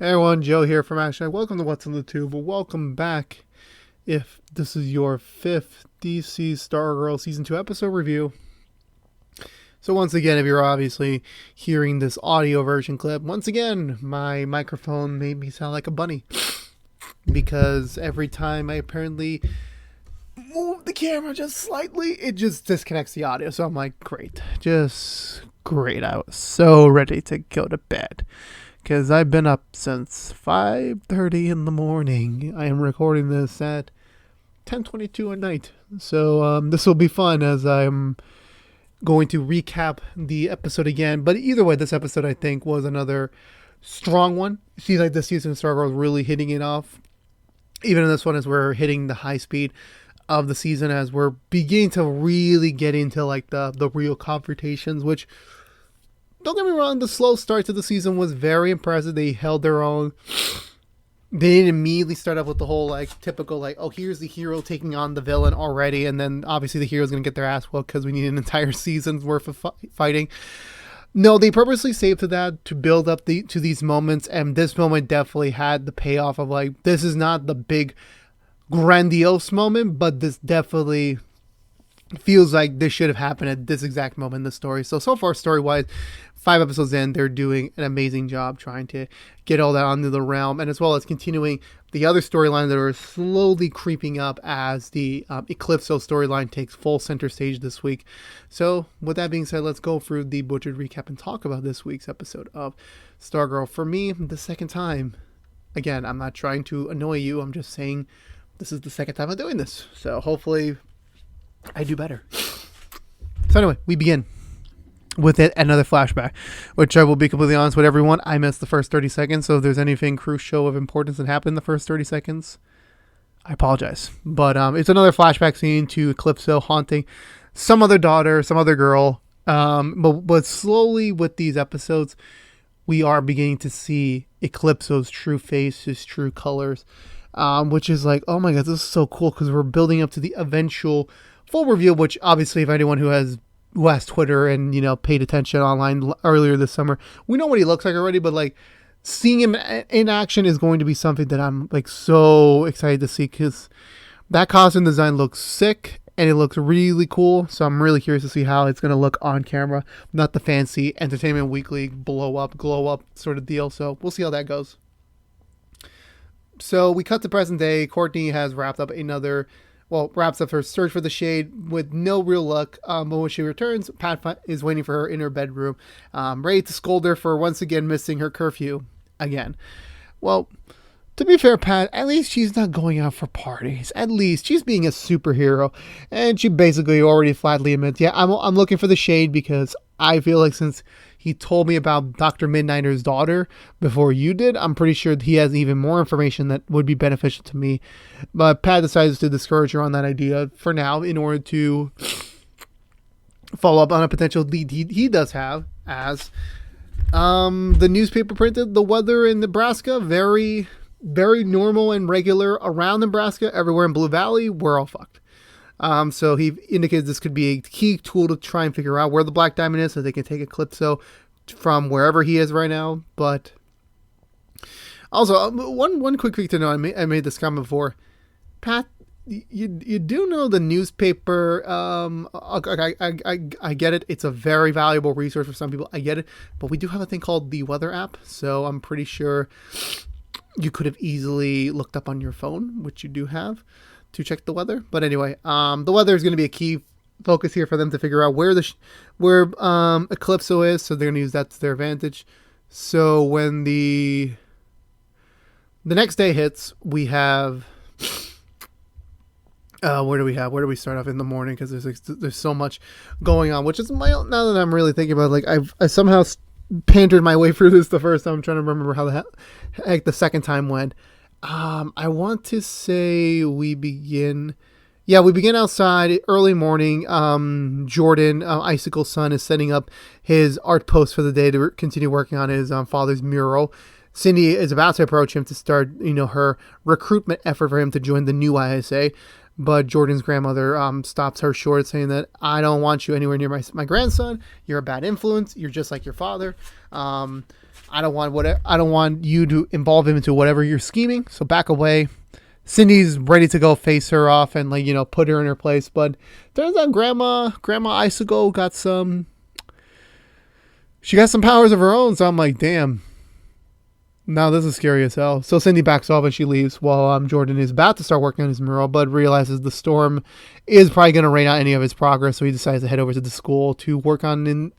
Hey everyone, Joe here from ActionX. Welcome to What's on the Tube. Welcome back if this is your fifth DC Stargirl Season 2 episode review. So once again, if you're obviously hearing this audio version clip, once again, my microphone made me sound like a bunny. Because every time I apparently move the camera just slightly, it just disconnects the audio. So I'm like, great. Just great. I was so ready to go to bed. Because I've been up since 5:30 in the morning. I am recording this at 10:22 at night. So this will be fun as I'm going to recap the episode again. But either way, this episode I think was another strong one. It seems like this season of Stargirl is really hitting it off. Even in this one, as we're hitting the high speed of the season, as we're beginning to really get into like the real confrontations, which... Don't get me wrong, the slow start to the season was very impressive. They held their own. They didn't immediately start up with the whole like typical like, oh, here's the hero taking on the villain already, and then obviously the hero's gonna get their ass whooped because we need an entire season's worth of fighting. No, they purposely saved to that to build up to these moments, and this moment definitely had the payoff of like, this is not the big grandiose moment, but this definitely feels like this should have happened at this exact moment in the story. So far, story-wise, 5 episodes in, they're doing an amazing job trying to get all that onto the realm, and as well as continuing the other storylines that are slowly creeping up as the Eclipso storyline takes full center stage this week. So with that being said, let's go through the butchered recap and talk about this week's episode of Stargirl. For me, the second time. Again, I'm not trying to annoy you. I'm just saying this is the second time I'm doing this. So hopefully I do better. So anyway, we begin with another flashback, which I will be completely honest with everyone, I missed the first 30 seconds, so if there's anything crucial of importance that happened in the first 30 seconds, I apologize. But it's another flashback scene to Eclipso haunting some other daughter, some other girl. But slowly with these episodes, we are beginning to see Eclipso's true face, his true colors, which is like, oh my god, this is so cool, because we're building up to the eventual full reveal, which obviously if anyone who has Twitter and, you know, paid attention online earlier this summer, we know what he looks like already, but like seeing him in action is going to be something that I'm like so excited to see, because that costume design looks sick and it looks really cool. So I'm really curious to see how it's going to look on camera, not the fancy Entertainment Weekly blow up, glow up sort of deal. So we'll see how that goes. So we cut to present day. Courtney has wrapped up her search for the shade with no real luck. But when she returns, Pat is waiting for her in her bedroom, ready to scold her for once again missing her curfew again. Well, to be fair, Pat, at least she's not going out for parties. At least she's being a superhero. And she basically already flatly admits, yeah, I'm looking for the shade, because I feel like since he told me about Dr. Midnighter's daughter before you did, I'm pretty sure he has even more information that would be beneficial to me. But Pat decides to discourage her on that idea for now in order to follow up on a potential lead he does have, as the newspaper printed the weather in Nebraska, very, very normal and regular around Nebraska. Everywhere in Blue Valley, we're all fucked. So he indicates this could be a key tool to try and figure out where the Black Diamond is, so they can take Eclipso from wherever he is right now. But also, one quick thing to know, I made this comment before. Pat, you do know the newspaper, I get it. It's a very valuable resource for some people. I get it. But we do have a thing called the weather app. So I'm pretty sure you could have easily looked up on your phone, which you do have, to check the weather. But anyway, the weather is going to be a key focus here for them to figure out where Eclipso is, so they're going to use that to their advantage. So when the next day hits, we have where do we start off in the morning, because there's so much going on, which is now that I'm really thinking about it, like I somehow pandered my way through this the first time. I'm trying to remember how the heck the second time went. I want to say we begin outside early morning. Jordan, Icicle's son, is setting up his art post for the day to continue working on his father's mural. Cindy is about to approach him to start, her recruitment effort for him to join the new ISA. But Jordan's grandmother stops her short, saying that I don't want you anywhere near my grandson. You're a bad influence. You're just like your father. I don't want you to involve him into whatever you're scheming. So back away. Cindy's ready to go face her off and put her in her place. But turns out Grandma Icicle she got some powers of her own. So I'm like, damn. Now this is scary as hell. So Cindy backs off and she leaves while Jordan is about to start working on his mural, but realizes the storm is probably going to rain out any of his progress. So he decides to head over to the school to work on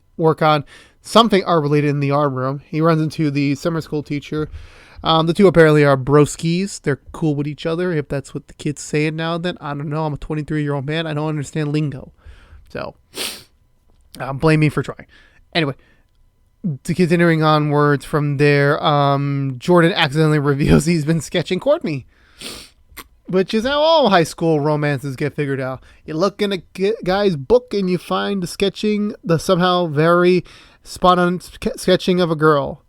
something art related in the art room. He runs into the summer school teacher. The two apparently are broskies. They're cool with each other. If that's what the kids say now and then, I don't know. I'm a 23-year-old man. I don't understand lingo. So blame me for trying. Anyway. Continuing onwards from there, Jordan accidentally reveals he's been sketching Courtney, which is how all high school romances get figured out. You look in a guy's book and you find the somehow very spot-on sketching of a girl.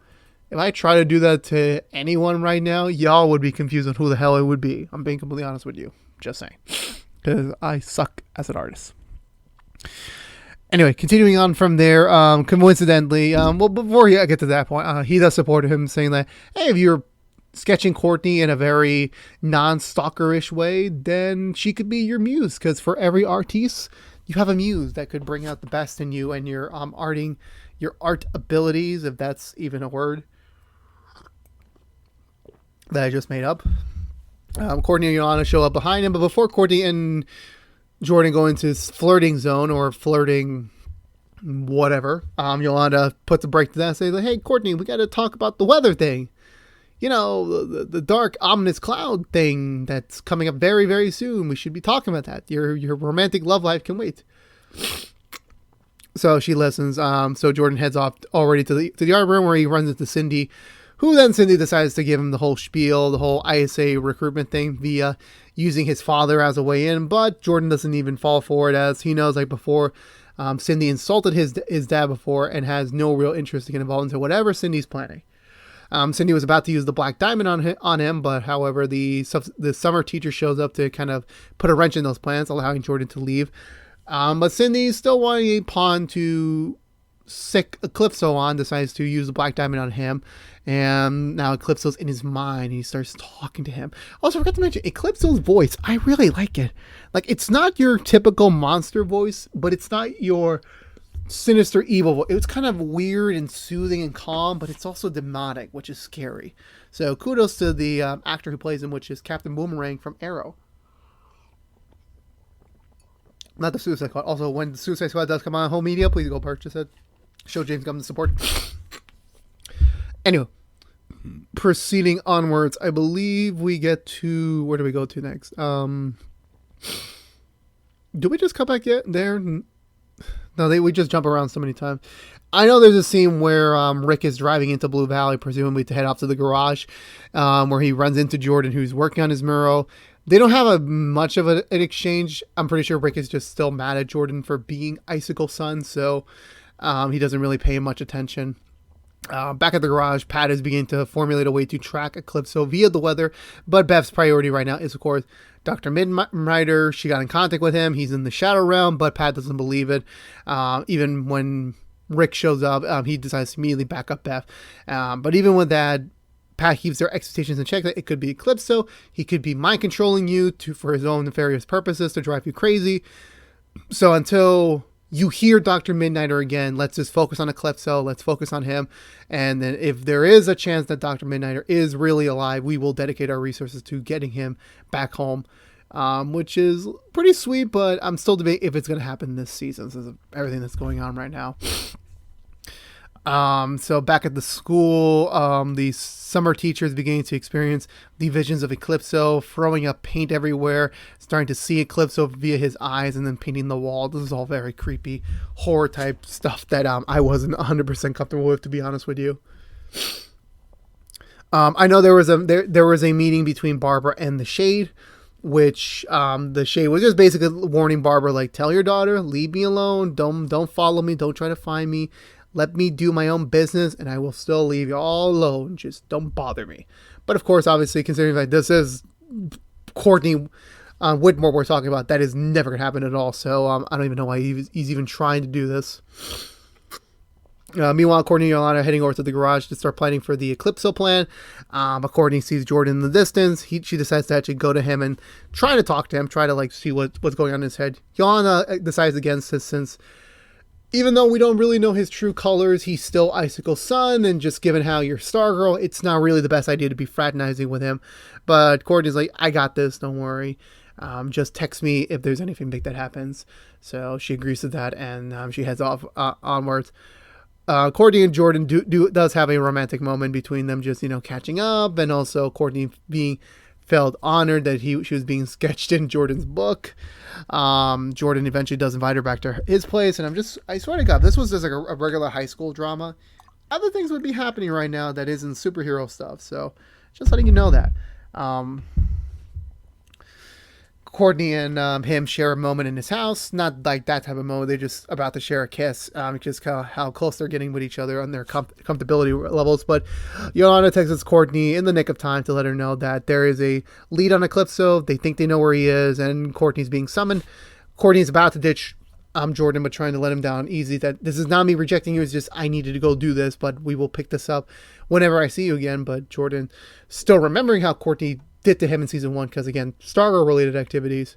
If I try to do that to anyone right now, y'all would be confused on who the hell it would be. I'm being completely honest with you. Just saying. Because I suck as an artist. Anyway, continuing on from there, coincidentally, before I get to that point, he does support him, saying that, hey, if you're sketching Courtney in a very non-stalkerish way, then she could be your muse, because for every artiste, you have a muse that could bring out the best in you and your art abilities, if that's even a word that I just made up. Courtney and Yolanda show up behind him, but before Courtney and Jordan go into his flirting zone or flirting whatever, Yolanda puts a break to that and says, hey, Courtney, we got to talk about the weather thing. The dark, ominous cloud thing that's coming up very, very soon. We should be talking about that. Your romantic love life can wait. So she listens. So Jordan heads off already to the art room where he runs into Cindy, who then Cindy decides to give him the whole spiel, the whole ISA recruitment thing via using his father as a way in, but Jordan doesn't even fall for it, as he knows, like before, Cindy insulted his dad before and has no real interest to get involved into whatever Cindy's planning. Cindy was about to use the black diamond on him, but however, the summer teacher shows up to kind of put a wrench in those plans, allowing Jordan to leave. But Cindy, still wanting a pawn to sick Eclipso on, decides to use the black diamond on him. And now Eclipso's in his mind and he starts talking to him. Also, I forgot to mention Eclipso's voice. I really like it. Like, it's not your typical monster voice, but it's not your sinister evil voice. It's kind of weird and soothing and calm, but it's also demonic, which is scary. So kudos to the actor who plays him, which is Captain Boomerang from Arrow. Not the Suicide Squad. Also, when the Suicide Squad does come on home media, please go purchase it. Show James Gunn the support. Anyway, proceeding onwards, I believe we get to... Where do we go to next? Do we just come back yet there? No, we just jump around so many times. I know there's a scene where Rick is driving into Blue Valley, presumably to head off to the garage, where he runs into Jordan, who's working on his mural. They don't have much of an exchange. I'm pretty sure Rick is just still mad at Jordan for being Icicle Son, so he doesn't really pay much attention. Back at the garage, Pat is beginning to formulate a way to track Eclipso via the weather, but Beth's priority right now is, of course, Dr. Midnighter. She got in contact with him. He's in the Shadow Realm, but Pat doesn't believe it. Even when Rick shows up, he decides to immediately back up Beth. But even with that, Pat keeps their expectations in check that it could be Eclipso. He could be mind controlling you for his own nefarious purposes to drive you crazy. So until you hear Dr. Midnighter again, let's just focus on Eclipso. Let's focus on him. And then if there is a chance that Dr. Midnighter is really alive, we will dedicate our resources to getting him back home, which is pretty sweet, but I'm still debating if it's going to happen this season since of everything that's going on right now. So back at the school, the summer teacher is beginning to experience the visions of Eclipso, throwing up paint everywhere, starting to see Eclipso via his eyes and then painting the wall. This is all very creepy horror type stuff that I wasn't 100% comfortable with, to be honest with you. I know there was a meeting between Barbara and the Shade, which the Shade was just basically warning Barbara, like, tell your daughter, leave me alone, don't follow me, don't try to find me. Let me do my own business and I will still leave you all alone. Just don't bother me. But of course, obviously, considering that this is Courtney Whitmore we're talking about, that is never going to happen at all. So I don't even know why he's even trying to do this. Meanwhile, Courtney and Yolanda are heading over to the garage to start planning for the Eclipso plan. But Courtney sees Jordan in the distance. She decides to actually go to him and try to talk to him, try to like see what's going on in his head. Yolanda decides against this, since even though we don't really know his true colors, he's still Icicle's son, and just given how you're Stargirl, it's not really the best idea to be fraternizing with him. But Courtney's like, I got this, don't worry. Just text me if there's anything big that happens. So she agrees to that, and she heads off onwards. Courtney and Jordan does have a romantic moment between them, just, catching up, and also Courtney felt honored that she was being sketched in Jordan's book. Jordan eventually does invite her back to his place, and I swear to God, this was just like a regular high school drama. Other things would be happening right now that isn't superhero stuff, so just letting you know that. Courtney and him share a moment in his house. Not like that type of moment. They're just about to share a kiss. Just how close they're getting with each other on their comfortability levels. But Yolanda texts Courtney in the nick of time to let her know that there is a lead on Eclipso. They think they know where he is, and Courtney's being summoned. Courtney's about to ditch Jordan, but trying to let him down easy. That this is not me rejecting you. It's just I needed to go do this, but we will pick this up whenever I see you again. But Jordan, still remembering how Courtney did to him in season 1, because again, Stargirl related activities,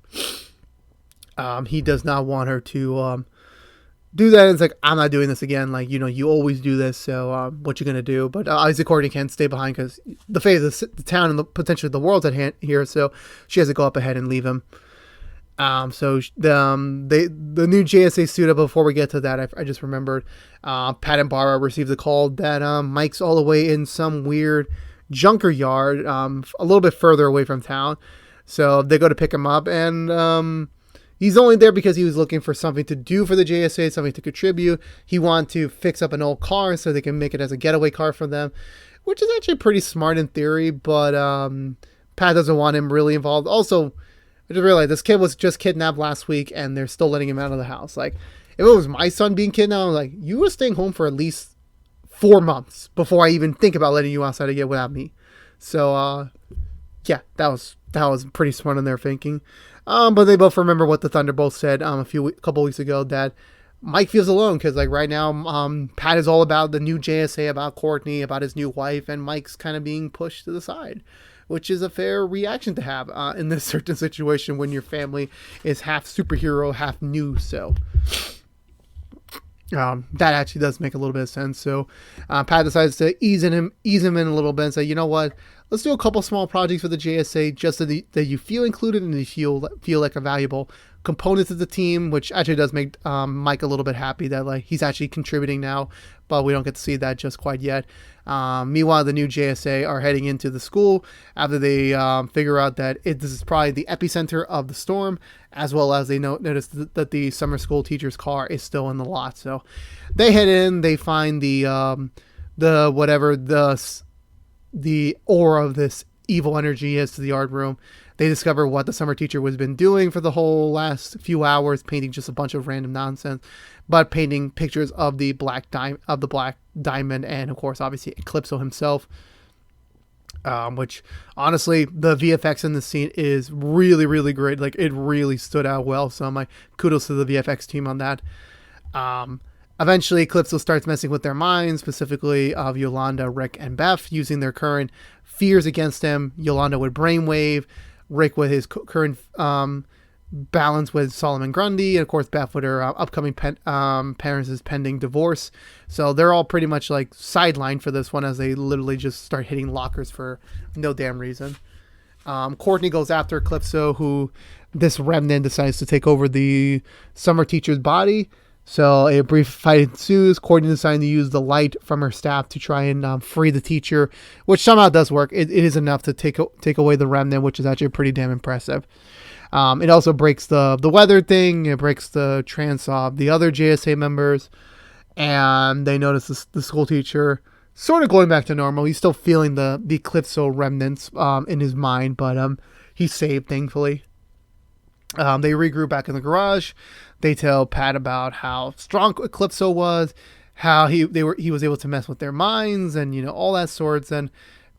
he does not want her to do that. And it's like, I'm not doing this again, like, you always do this, so what you gonna do? But obviously Courtney can't stay behind because the fate of the town and potentially the world's at hand here, so she has to go up ahead and leave him. So the new JSA suit up. Before we get to that, I just remembered Pat and Barbara received a call that Mike's all the way in some weird junker yard, a little bit further away from town. So they go to pick him up, and he's only there because he was looking for something to do for the JSA, something to contribute. He wanted to fix up an old car so they can make it as a getaway car for them, which is actually pretty smart in theory, but Pat doesn't want him really involved. Also, I just realized this kid was just kidnapped last week, and they're still letting him out of the house. Like, if it was my son being kidnapped, I'm like, you were staying home for at least 4 months before I even think about letting you outside again without me. So, yeah, that was pretty smart in their thinking. But they both remember what the Thunderbolts said a couple weeks ago, that Mike feels alone because, like, right now, Pat is all about the new JSA, about Courtney, about his new wife, and Mike's kind of being pushed to the side, which is a fair reaction to have in this certain situation when your family is half superhero, half new. So that actually does make a little bit of sense. So Pat decides to ease him in a little bit and say, you know what, let's do a couple small projects for the JSA just so that you feel included and you feel like a valuable component to the team, which actually does make Mike a little bit happy that like he's actually contributing now, but we don't get to see that just quite yet. Meanwhile, the new JSA are heading into the school after they figure out that this is probably the epicenter of the storm, as well as they notice that the summer school teacher's car is still in the lot. So they head in, they find the aura of this evil energy is to the art room. They discover what the summer teacher has been doing for the whole last few hours, painting just a bunch of random nonsense, but painting pictures of the black diamond, and of course, obviously, Eclipso himself. Which honestly, the VFX in this scene is really, really great. Like, it really stood out well. So my kudos to the VFX team on that. Eventually, Eclipso starts messing with their minds, specifically of Yolanda, Rick, and Beth, using their current fears against him. Yolanda would brainwave, Rick with his current balance with Solomon Grundy, and of course Beth with her upcoming parents' pending divorce. So they're all pretty much like sidelined for this one, as they literally just start hitting lockers for no damn reason. Courtney goes after Eclipso, who this remnant decides to take over the summer teacher's body. So a brief fight ensues. Courtney deciding to use the light from her staff to try and free the teacher, which somehow does work. It is enough to take away the remnant, which is actually pretty damn impressive. It also breaks the weather thing. It breaks the trance of the other JSA members, and they notice the school teacher sort of going back to normal. He's still feeling the Eclipso remnants in his mind, but he's saved, thankfully. They regroup back in the garage. They tell Pat about how strong Eclipso was, how he was able to mess with their minds, and all that sorts. And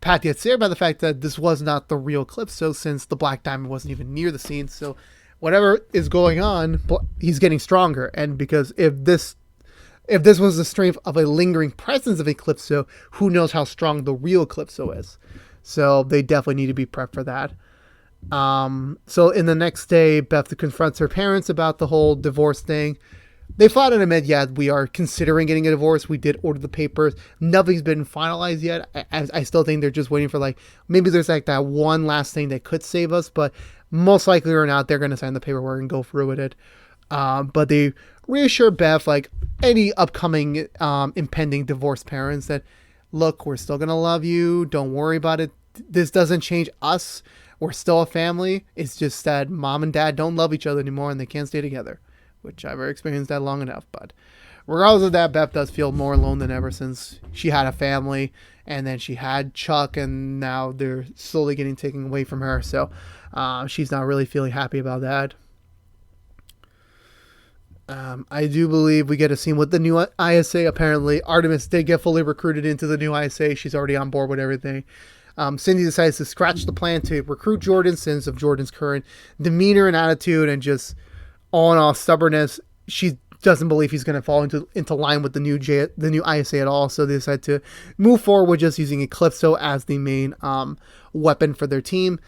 Pat gets scared by the fact that this was not the real Eclipso, since the Black Diamond wasn't even near the scene. So whatever is going on, he's getting stronger. And because if this was the strength of a lingering presence of Eclipso, who knows how strong the real Eclipso is. So they definitely need to be prepped for that. So in the next day, Beth confronts her parents about the whole divorce thing. They flat out admit, yeah, we are considering getting a divorce. We did order the papers. Nothing's been finalized yet. I still think they're just waiting for, like, maybe there's like that one last thing that could save us, but most likely or not, they're going to sign the paperwork and go through with it. But they reassure Beth, like any upcoming impending divorce parents, that, look, we're still going to love you. Don't worry about it. This doesn't change us. We're still a family. It's just that mom and dad don't love each other anymore and they can't stay together, which I've experienced that long enough. But regardless of that, Beth does feel more alone than ever, since she had a family and then she had Chuck, and now they're slowly getting taken away from her. So she's not really feeling happy about that. I do believe we get a scene with the new ISA. Apparently, Artemis did get fully recruited into the new ISA. She's already on board with everything. Cindy decides to scratch the plan to recruit Jordan, since of Jordan's current demeanor and attitude and just all in all stubbornness. She doesn't believe he's going to fall into line with the new ISA at all. So they decide to move forward with just using Eclipso as the main weapon for their team.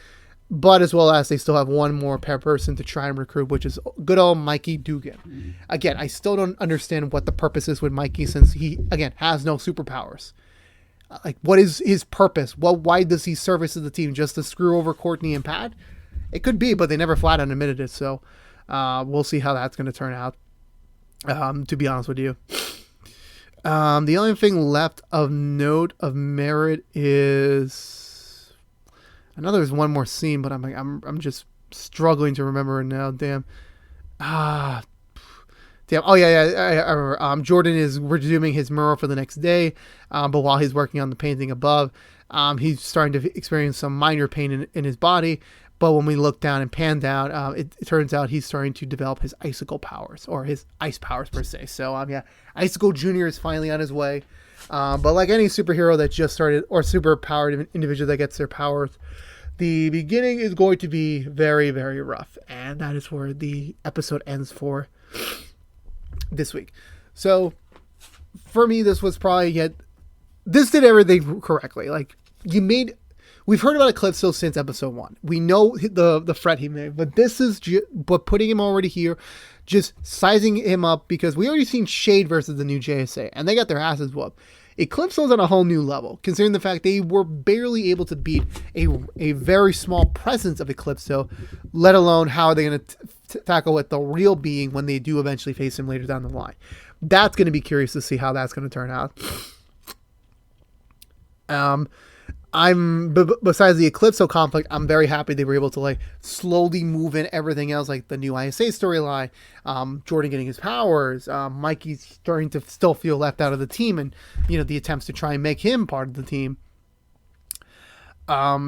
But as well as they still have one more per person to try and recruit, which is good old Mikey Dugan. Again, I still don't understand what the purpose is with Mikey, since he, again, has no superpowers. Like, what is his purpose? Why does he service the team? Just to screw over Courtney and Pat? It could be, but they never flat out admitted it. So we'll see how that's going to turn out, to be honest with you. The only thing left of note of merit is, I know there's one more scene, but I'm just struggling to remember it now. Damn. Oh, yeah. I remember. Jordan is resuming his mural for the next day, but while he's working on the painting above, he's starting to experience some minor pain in his body. But when we look down and pan down, it turns out he's starting to develop his icicle powers, or his ice powers per se. So, yeah, Icicle Jr. is finally on his way. But like any superhero that just started, or super powered individual that gets their powers, the beginning is going to be very, very rough. And that is where the episode ends for this week. So for me, this was probably this did everything correctly. Like, we've heard about Eclipso since episode 1. We know the threat he made, but this is but putting him already here, just sizing him up, because we already seen Shade versus the new JSA and they got their asses whooped. Eclipso's on a whole new level, considering the fact they were barely able to beat a very small presence of Eclipso, let alone how are they going to tackle with the real being when they do eventually face him later down the line. That's going to be curious to see how that's going to turn out. Besides the Eclipso conflict, I'm very happy they were able to, like, slowly move in everything else, like the new ISA storyline, Jordan getting his powers, Mikey's starting to still feel left out of the team, and, the attempts to try and make him part of the team.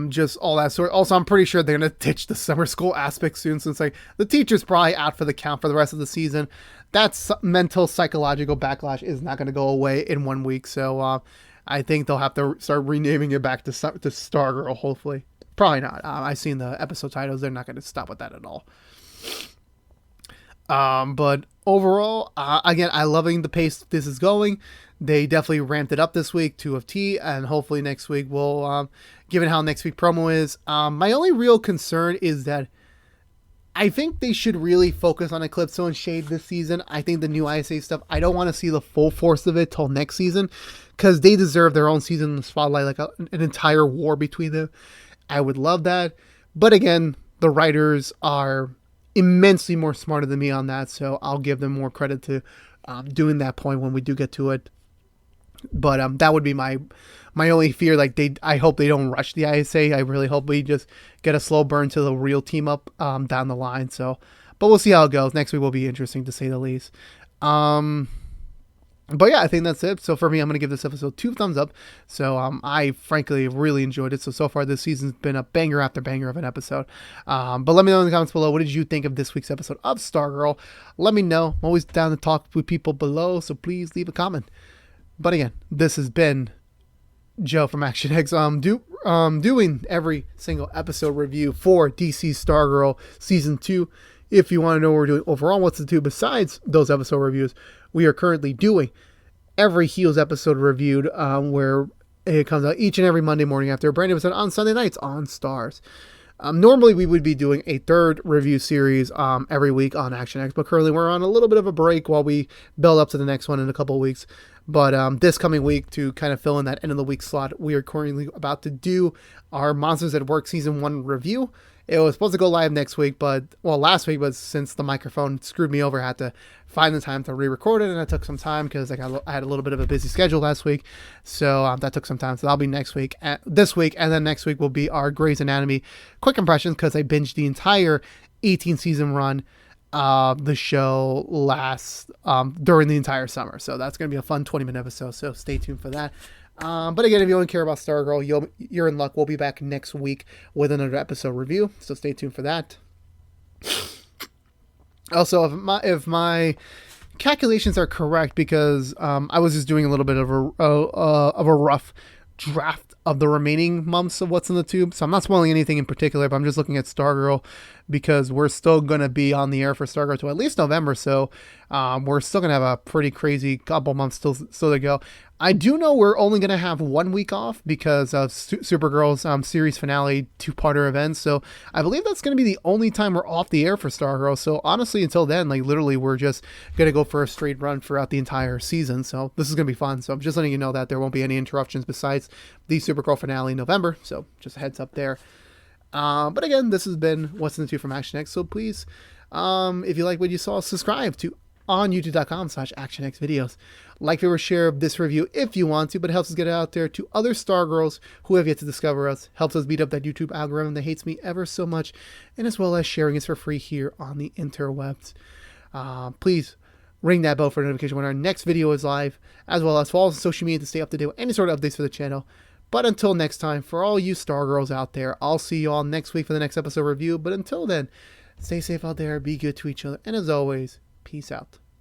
Just all that sort. Also, I'm pretty sure they're going to ditch the summer school aspect soon, since, like, the teacher's probably out for the count for the rest of the season. That mental, psychological backlash is not going to go away in 1 week, so, I think they'll have to start renaming it back to Stargirl, hopefully. Probably not. I've seen the episode titles. They're not going to stop with that at all. But overall, again, I'm loving the pace this is going. They definitely ramped it up this week to a T, and hopefully next week we'll, given how next week promo is, my only real concern is that I think they should really focus on Eclipso and Shade this season. I think the new ISA stuff, I don't want to see the full force of it till next season, because they deserve their own season in the spotlight, like an entire war between them. I would love that. But again, the writers are immensely more smarter than me on that, so I'll give them more credit to doing that point when we do get to it. But that would be my only fear. Like, I hope they don't rush the ISA. I really hope we just get a slow burn to the real team up down the line. So, but we'll see how it goes. Next week will be interesting, to say the least. But yeah, I think that's it. So for me, I'm going to give this episode 2 thumbs up. So I frankly really enjoyed it. So far this season's been a banger after banger of an episode. But let me know in the comments below, what did you think of this week's episode of Stargirl? Let me know. I'm always down to talk with people below, so please leave a comment. But again, this has been Joe from ActionX. doing every single episode review for DC Stargirl Season 2. If you want to know what we're doing overall, what's to do besides those episode reviews, we are currently doing every Heels episode reviewed, where it comes out each and every Monday morning after a brand new episode on Sunday nights on Stars. Normally, we would be doing a third review series every week on ActionX, but currently we're on a little bit of a break while we build up to the next one in a couple of weeks. But this coming week, to kind of fill in that end of the week slot, we are currently about to do our Monsters at Work Season 1 review. It was supposed to go live next week, last week, but since the microphone screwed me over, I had to find the time to re-record it, and it took some time because I had a little bit of a busy schedule last week, so that took some time. So that'll be this week, and then next week will be our Grey's Anatomy quick impressions, because I binged the entire 18-season run of the show during the entire summer. So that's going to be a fun 20-minute episode, so stay tuned for that. But again, if you don't care about Stargirl, you're in luck. We'll be back next week with another episode review, so stay tuned for that. Also, if my calculations are correct, because I was just doing a little bit of a rough draft of the remaining months of what's in the tube, so I'm not spoiling anything in particular, but I'm just looking at Stargirl because we're still going to be on the air for Stargirl to at least November, so we're still going to have a pretty crazy couple months still to go. I do know we're only going to have 1 week off because of Supergirl's series finale 2-parter event, so I believe that's going to be the only time we're off the air for Stargirl. So honestly, until then, literally, we're just going to go for a straight run throughout the entire season, so this is going to be fun. So I'm just letting you know that there won't be any interruptions besides the Supergirl finale in November, so just a heads up there. But again, this has been What's in the Tube from ActionX, so please, if you like what you saw, subscribe to on youtube.com/ActionX videos. Like, favorite, share this review if you want to, but it helps us get it out there to other Stargirls who have yet to discover us, helps us beat up that YouTube algorithm that hates me ever so much, and as well as sharing us for free here on the interwebs. Please ring that bell for notification when our next video is live, as well as follow us on social media to stay up to date with any sort of updates for the channel. But until next time, for all you Stargirls out there, I'll see you all next week for the next episode review. But until then, stay safe out there, be good to each other, and as always, peace out.